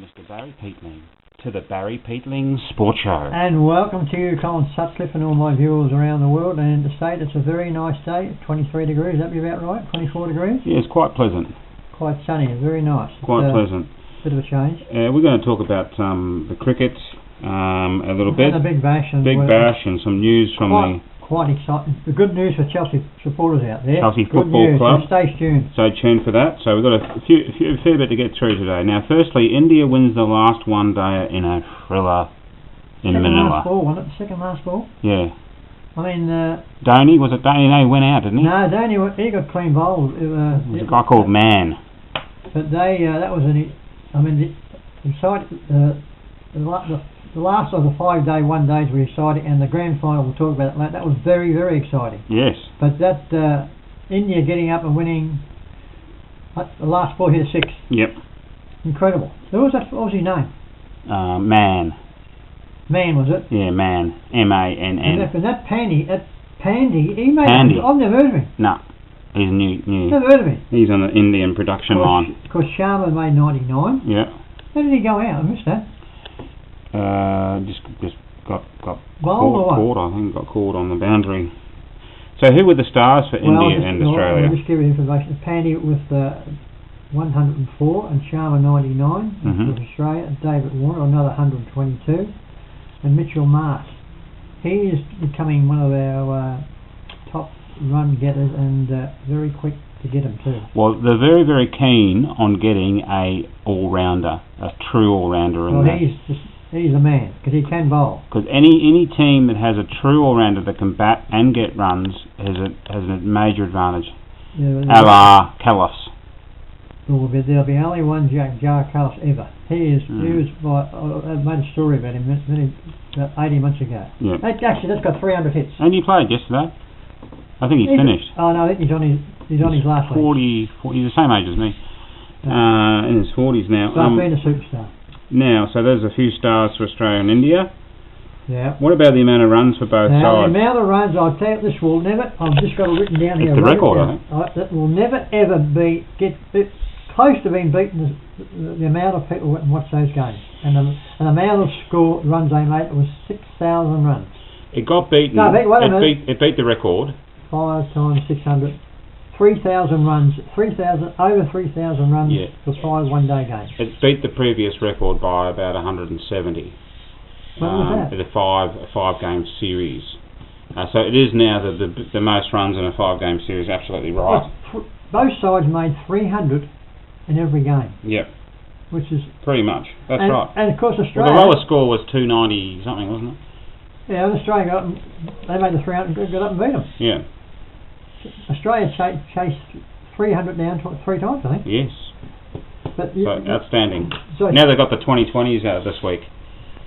Mr. Barry Peatling to the Barry Peatling Sports Show. And welcome to you, Colin Sutcliffe, and all my viewers around the world and interstate. It's a very nice day, 23 degrees, that be about right? 24 degrees? Yeah, it's quite pleasant. Quite sunny, very nice. Quite pleasant. Bit of a change. We're going to talk about the cricket a little bit. And the Big Bash. And Big Bash and some news from Quite exciting. The good news for Chelsea supporters out there. Chelsea Football Club. So stay tuned. So tuned for that. So we've got a fair bit to get through today. Now, firstly, India wins the last one day in a thriller in Manila. Second last ball, wasn't it? Second last ball? Yeah. I mean... Dhoni, was it Dhoni? No, he went out, didn't he? No, Dhoni, he got clean bowled. It was a guy called Mann. But they, that was an... I mean, the last of the 5-day, 1 days were exciting, and the grand final, we'll talk about it later, that was very, very exciting. Yes. But that India getting up and winning, the last ball hit a 6. Yep. Incredible. What was his name? Mann. Mann, was it? Yeah, Mann. M-A-N-N. And that Pandey, he made Pandey. I've never heard of him. No. He's new. Never heard of him. He's on the Indian production line. Because Sharma made 99. Yeah. How did he go out? I missed that. Just got caught, I think, got caught on the boundary. So who were the stars for India and Australia? I'll just give you information. Pandey with 104 and Sharma 99 for Australia. David Warner another 122, and Mitchell Marsh. He is becoming one of our top run getters and very quick to get him too. Well, they're very, very keen on getting a all-rounder, a true all-rounder. He's a man, because he can bowl. Because any team that has a true all-rounder that can bat and get runs has a major advantage. Yeah, a la Callis. There'll be only one Jar Callis ever. He was I made a story about him about 18 months ago. Yeah. Actually, that's got 300 hits. And he played yesterday. I think he's finished. Oh no, I think he's on his last 40, he's the same age as me. In his 40s now. So I've been a superstar. Now, so there's a few stars for Australia and India. Yeah. What about the amount of runs for both sides? The amount of runs, I'll tell you, this will never, I've just got it written down here. It's the record, I think. That will never ever get close to being beaten the amount of people went and watched those games. And the amount of runs they made, it was 6,000 runs. It got beaten. No, it beat the record. 5 times 600. 3,000 runs, over 3,000 runs for 5 one-day games. It beat the previous record by about 170. What was that? A five-game series. So it is now the most runs in a 5-game series. Absolutely right. Both sides made 300 in every game. Yep. Which is pretty much. That's right. And of course Australia. Well, the lowest score was 290 something, wasn't it? Yeah, Australia got up they made the 300 and got up and beat them. Yeah. Australia chased 300 down 3 times, I think. Yes. But outstanding. So now they've got the 2020s out this week.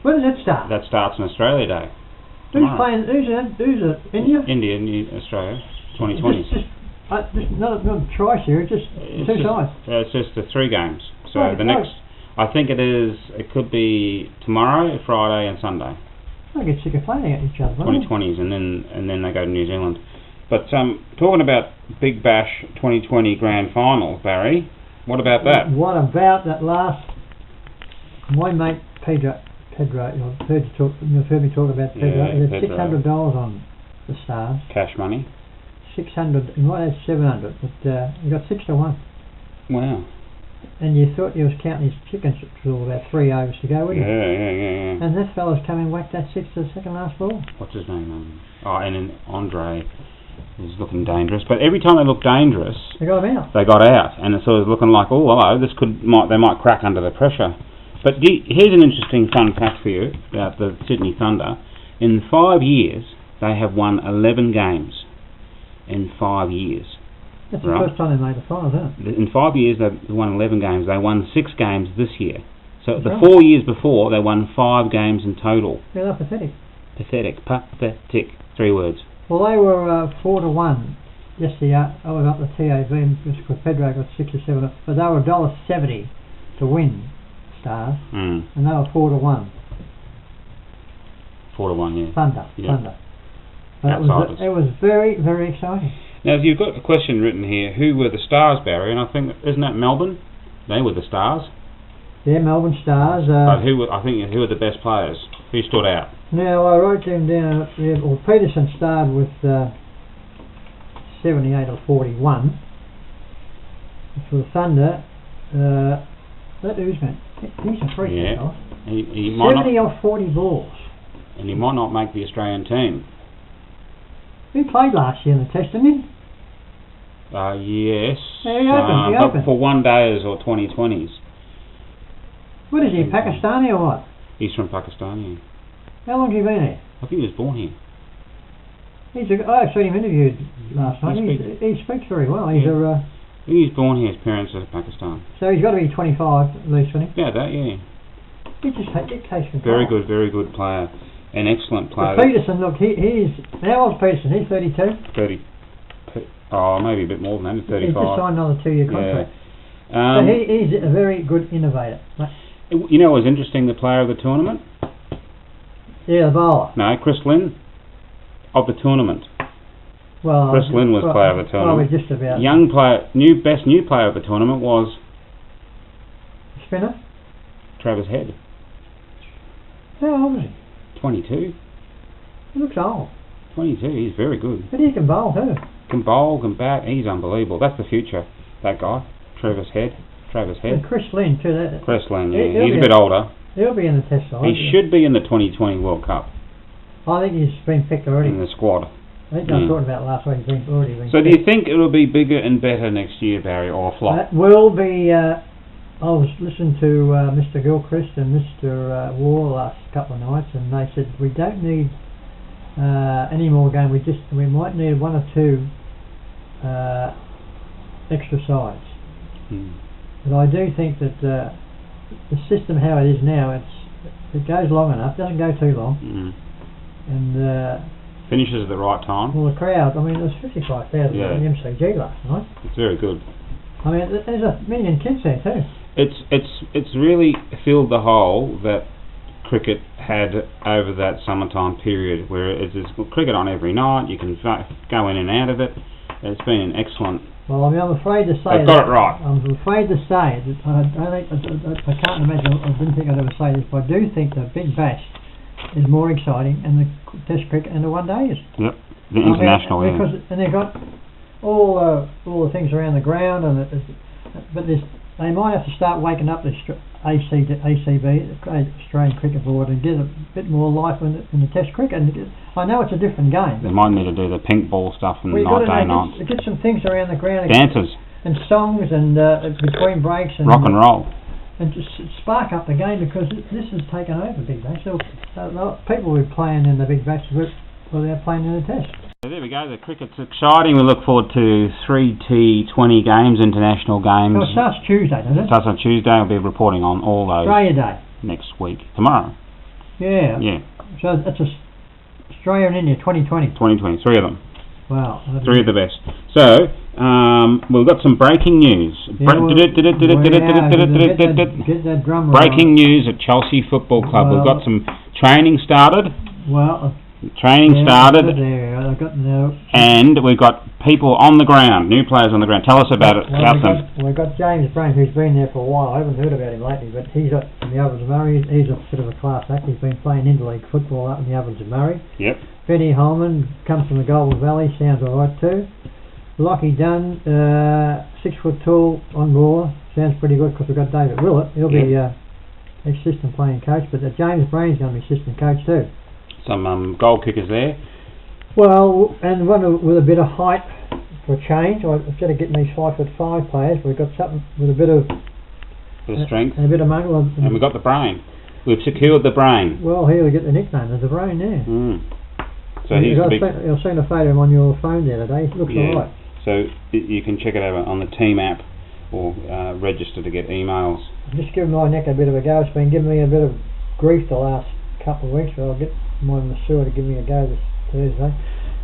When does it start? That starts on Australia Day. Who's playing? Who's India? India and Australia. 2020s. Just not a try series, just 2 sides. It's just the 3 games. So the next, I think it could be tomorrow, Friday, and Sunday. I get sick of playing at each other. 2020s, and then they go to New Zealand. But talking about Big Bash 2020 Grand Final, Barry, what about that? What about that last? My mate Pedro, you've heard me talk about Pedro. He had $600 on the Stars. Cash money. 600. He might have 700, but he got 6 to 1. Wow. And you thought he was counting his chickens for about 3 overs to go, wouldn't you? Yeah. And this fella's come and whacked that 6 to the second last ball. What's his name? And then Andre is looking dangerous. But every time they look dangerous, they got him out. They got out, and it's sort of looking like, oh, hello, they might crack under the pressure. But here's an interesting fun fact for you about the Sydney Thunder. In 5 years, they have won 11 games. In 5 years. That's the first time they made the finals, isn't it? In 5 years, they've won 11 games. They won 6 games this year. So the 4 years before, they won 5 games in total. Yeah, they're pathetic. Pathetic. 3 words. Well, they were 4 to 1 yesterday. I was up the TAB because Pedro got 6 or 7, but they were $1.70 to win Stars, and they were 4 to 1. 4 to 1, yeah. Thunder. But it was very, very exciting. Now, you've got a question written here. Who were the stars, Barry? And I think, isn't that Melbourne? They were the stars. Yeah, Melbourne Stars. But who were the best players? Who stood out? Now, I wrote them down. Yeah, well, Peterson starred with 78 or 41. For the Thunder, that Usman, he's a freak. Yeah. He might 70 off 40 balls. And he might not make the Australian team. He played last year in the Test, didn't he? Yes. Yeah, he opened. But for 1 days or 2020s. What is he, Pakistani or what? He's from Pakistan, yeah. How long has he been here? I think he was born here. I've seen him interviewed last night. He speaks very well. He's He's born here. His parents are Pakistan. So he's got to be 25 at least, isn't he? Yeah, yeah. He just takes control. Very good player. An excellent player. But Peterson, look, he's... How old's Peterson? He's 32? 30. Oh, maybe a bit more than that. He's 35. He's just signed another 2-year contract. Yeah. So he's a very good innovator. You know what was interesting, the player of the tournament? Yeah, the bowler. No, Chris Lynn of the tournament. Well, Chris Lynn was player of the tournament. Well, just about. Young player, best new player of the tournament was... Spinner? Travis Head. How old is he? 22. He looks old. 22, he's very good. But he can bowl too. Can bowl, can bat, he's unbelievable. That's the future, that guy. Travis Head. And Chris Lynn too. Chris Lynn, yeah. He's a bit older. He'll be in the Test side. He should be in the 2020 World Cup. I think he's been picked already. In the squad. I think I was talking about last week. He's already been So picked. do you think it'll be bigger and better next year, Barry, or flop? That will be... I was listening to Mr. Gilchrist and Mr. War last couple of nights, and they said we don't need any more game. We might need 1 or 2 extra sides. But I do think that the system how it is now, it goes long enough, doesn't go too long, and finishes at the right time. Well, the crowd. I mean, there was 55,000 at the MCG last night. It's very good. I mean, there's 1 million kids there too. It's really filled the hole that cricket had over that summertime period, where there's cricket on every night. You can go in and out of it. It's been an excellent. Well, I mean, I'm afraid to say They've got it right. I'm afraid to say that I can't imagine. I didn't think I'd ever say this, but I do think the Big Bash is more exciting, and the Test cricket and the 1 days. Yep, the international. And they've got all the things around the ground, but they might have to start waking up the ACB, the Australian Cricket Board, and get a bit more life in the Test cricket. And I know it's a different game. They might need to do the pink ball stuff and night. Get some things around the ground. Dances. And songs and between breaks. And rock and roll. And just spark up the game, because this has taken over Big Bash. So people will be playing in the Big Bash, well, they're playing in the Test. So there we go, the cricket's exciting. We look forward to 3 T20 games, international games. It starts Tuesday, doesn't it? Starts on Tuesday. We'll be reporting on all those. Australia Day. Next week. Tomorrow. Yeah. Yeah. So that's Australia and India, 2020. 2020, 3 of them. Wow. 3 of the best. So, we've got some breaking news. Get that drum roll. Breaking news at Chelsea Football Club. We've got some training started. Started. And we've got people on the ground, new players on the ground. Tell us about them. We've got James Brain, who's been there for a while. I haven't heard about him lately, but he's up in the Ovens of Murray. He's a bit of a class act. He's been playing interleague football up in the Ovens of Murray. Yep. Benny Holman comes from the Golden Valley, sounds alright too. Lockie Dunn, 6 foot tall, on ball, sounds pretty good, because we've got David Willett. He'll be assistant playing coach, but James Brain's going to be assistant coach too. Some goal kickers there. Well, and one with a bit of height for a change. Instead of getting these 5'5" players, we've got something with a bit of strength and a bit of muscle. And we've got the Brain. We've secured the Brain. Well, he'll get the nickname of the Brain there. So he's the big... I've seen a photo of him on your phone the other day. It looks alright. So you can check it out on the team app, or register to get emails. Just give my neck a bit of a go. It's been giving me a bit of grief the last couple of weeks, but I'll get my masseur to give me a go this Thursday.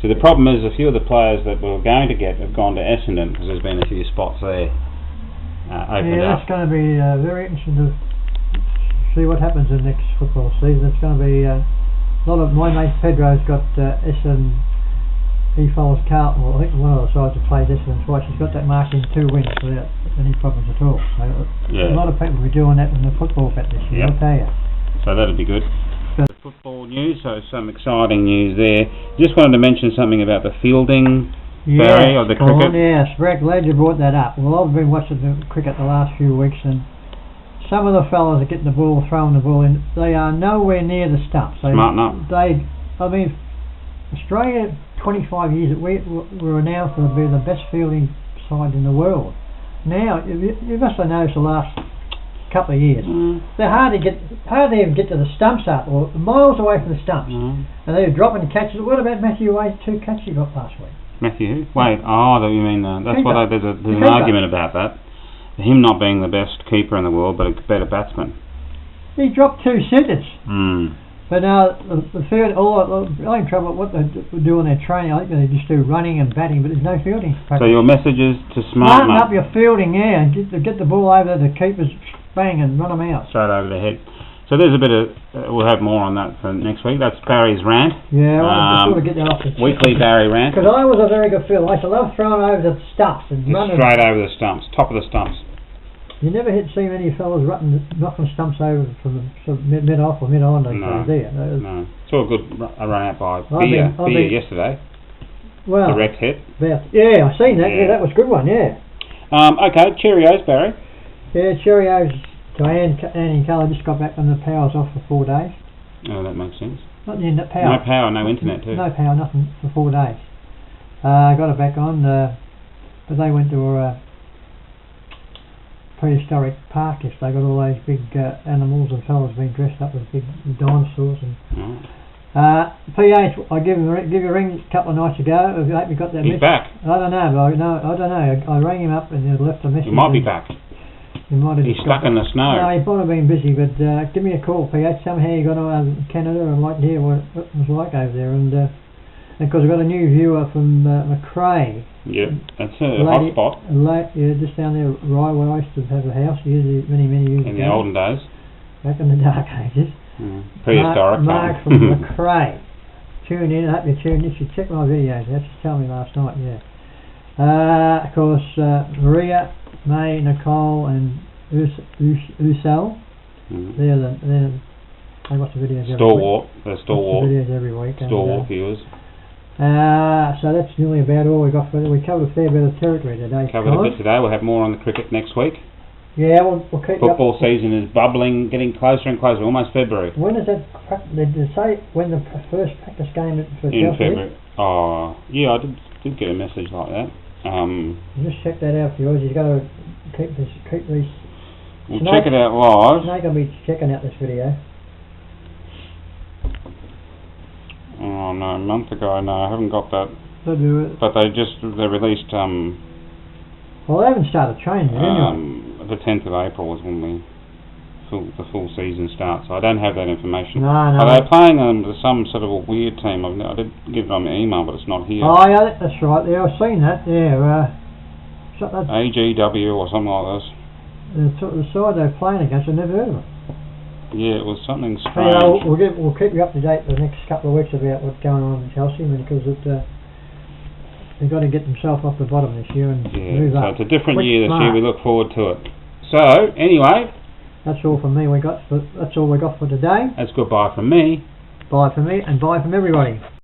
So the problem is, a few of the players that we were going to get have gone to Essendon, because there's been a few spots there opened up. That's going to be very interesting to see what happens in the next football season. It's going to be a lot of... My mate Pedro's got Essendon. He follows Carlton. Well, I think one of the sides have played Essendon twice. He's got that mark in 2 wins without any problems at all. So Yeah. a lot of people will be doing that in the football bet this year, Yep. I'll tell you. So that'll be good. So- The football news, so some exciting news there. Just wanted to mention something about the fielding, Barry, of the go on, cricket. yes, very glad you brought that up. Well, I've been watching the cricket the last few weeks, and some of the fellas that get the ball, throwing the ball in, they are nowhere near the stumps. Smarten up. I mean, Australia, 25 years, we were announced to be the best fielding side in the world. Now, you must have noticed the last couple of years, they're hardly even get to the stumps up, or miles away from the stumps, and they're dropping catches. What about Matthew Wade's 2 catches he got last week? Matthew who? Wait, oh, you mean, that's Keeper. what there's an Keeper. argument about that. Him not being the best keeper in the world, but a better batsman. He dropped 2 centres. Mm. But now the field, the only trouble what they do in their training, I think they just do running and batting, but there's no fielding. So your message is to smarten up your fielding, yeah, and get the ball over the keepers, bang, and run them out. Straight over the head. So there's a bit of, we'll have more on that for next week. That's Barry's rant. Yeah, I sort of get that off the weekly Barry rant. Because I was a very good fielder. I used to love throwing over the stumps and Just running. straight over the stumps, top of the stumps. You never see many fellas knocking stumps over from the sort of mid-off or mid-on, No, there. no. Saw a good run out by I've Beer been- yesterday. Well, Direct hit. yeah, I seen that. Yeah. Yeah, that was a good one. Yeah. Okay, cheerios, Barry. Yeah, Cheerios. Annie and Carla just got back when the power's off for 4 days. Oh, that makes sense. Not the internet power. No power, no internet too. No power, nothing for 4 days. Got it back on, but they went to a prehistoric park yesterday. They got all those big animals and fellas being dressed up as big dinosaurs and. Oh. PH, I give you a ring a couple of nights ago. I hope you got that He's message. back. I don't know, but I don't know. I rang him up and he left a message. He might be back. He might have He's just stuck got in the snow. No, he might have been busy, but give me a call, PH. Somehow you got to Canada and I'd like to hear what it was like over there. And because I've got a new viewer from Macrae. Yep, that's a hot spot. Yeah, just down there, right where I used to have a house many years ago. In the olden days. Back in the dark ages. Prehistoric. Mark from Macrae. Tune in, I hope you tuned in. You should check my videos. That's just telling me last night, yeah. Of course, Maria, May, Nicole, and Usal. They watch the videos every Stalwart. week. The stalwart. Watch the videos every week. Stalwart viewers. So that's nearly about all we got for it. We covered a fair bit of territory today. Covered a bit today. We'll have more on the cricket next week. Yeah, we'll keep Football season is bubbling, getting closer and closer. Almost February. When is that? Did they say when the first practice game for In Chelsea? February. Oh, yeah, I did get a message like that. Just check that out for yours. You've got to keep these. We'll check it out live. Snake will be checking out this video. Oh no, a month ago. No, I haven't got that. They'll do it. But they released Well, they haven't started training yet, anyway. the 10th of April is when the full season starts. So I don't have that information. No. Are they playing some sort of a weird team? I did give it on my email, but it's not here. Oh yeah, that's right. Yeah, I've seen that. Yeah. AGW or something like this. The side they're playing against, I've never heard of it. Yeah, it was something So, strange. we'll keep you up to date for the next couple of weeks about what's going on in Chelsea, because they've got to get themselves off the bottom this year and move up. So it's a different Quick year this smart. year. We look forward to it. So anyway, that's all from me. That's all we got for today. that's goodbye from me. Bye from me and bye from everybody.